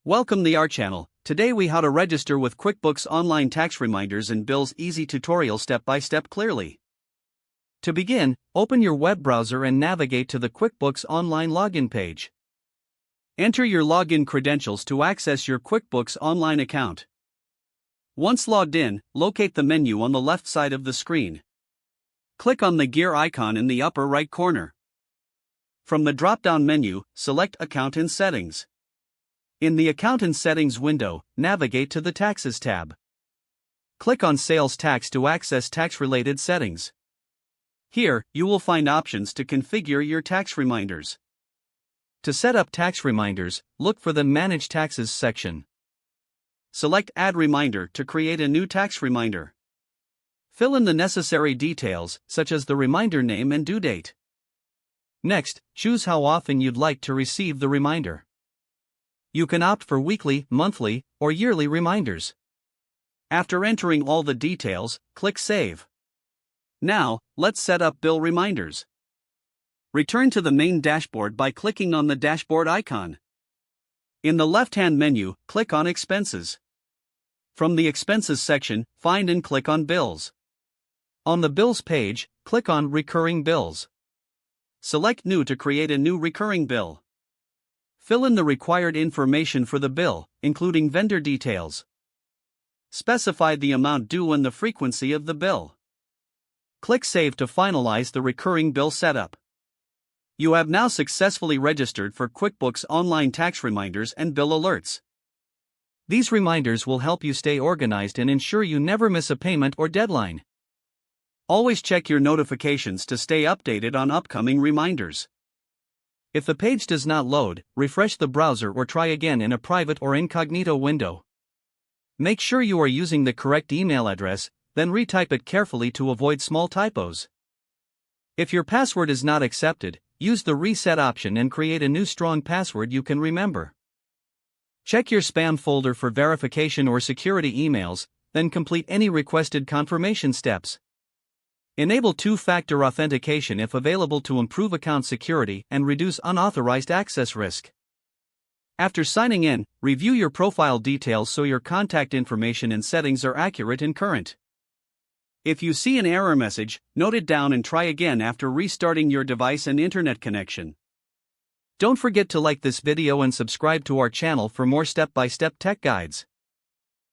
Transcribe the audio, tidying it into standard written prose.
Welcome to our channel. Today we how to register with QuickBooks Online tax reminders and bills easy tutorial step by step clearly. To begin, open your web browser and navigate to the QuickBooks Online login page. Enter your login credentials to access your QuickBooks Online account. Once logged in, locate the menu on the left side of the screen. Click on the gear icon in the upper right corner. From the drop-down menu, select Account and Settings. In the Account and Settings window, navigate to the Taxes tab. Click on Sales Tax to access tax-related settings. Here, you will find options to configure your tax reminders. To set up tax reminders, look for the Manage Taxes section. Select Add Reminder to create a new tax reminder. Fill in the necessary details, such as the reminder name and due date. Next, choose how often you'd like to receive the reminder. You can opt for weekly, monthly, or yearly reminders. After entering all the details, click Save. Now, let's set up bill reminders. Return to the main dashboard by clicking on the dashboard icon. In the left-hand menu, click on Expenses. From the Expenses section, find and click on Bills. On the Bills page, click on Recurring Bills. Select New to create a new recurring bill. Fill in the required information for the bill, including vendor details. Specify the amount due and the frequency of the bill. Click Save to finalize the recurring bill setup. You have now successfully registered for QuickBooks Online tax reminders and bill alerts. These reminders will help you stay organized and ensure you never miss a payment or deadline. Always check your notifications to stay updated on upcoming reminders. If the page does not load, refresh the browser or try again in a private or incognito window. Make sure you are using the correct email address, then retype it carefully to avoid small typos. If your password is not accepted, use the reset option and create a new strong password you can remember. Check your spam folder for verification or security emails, then complete any requested confirmation steps. Enable two-factor authentication if available to improve account security and reduce unauthorized access risk. After signing in, review your profile details so your contact information and settings are accurate and current. If you see an error message, note it down and try again after restarting your device and internet connection. Don't forget to like this video and subscribe to our channel for more step-by-step tech guides.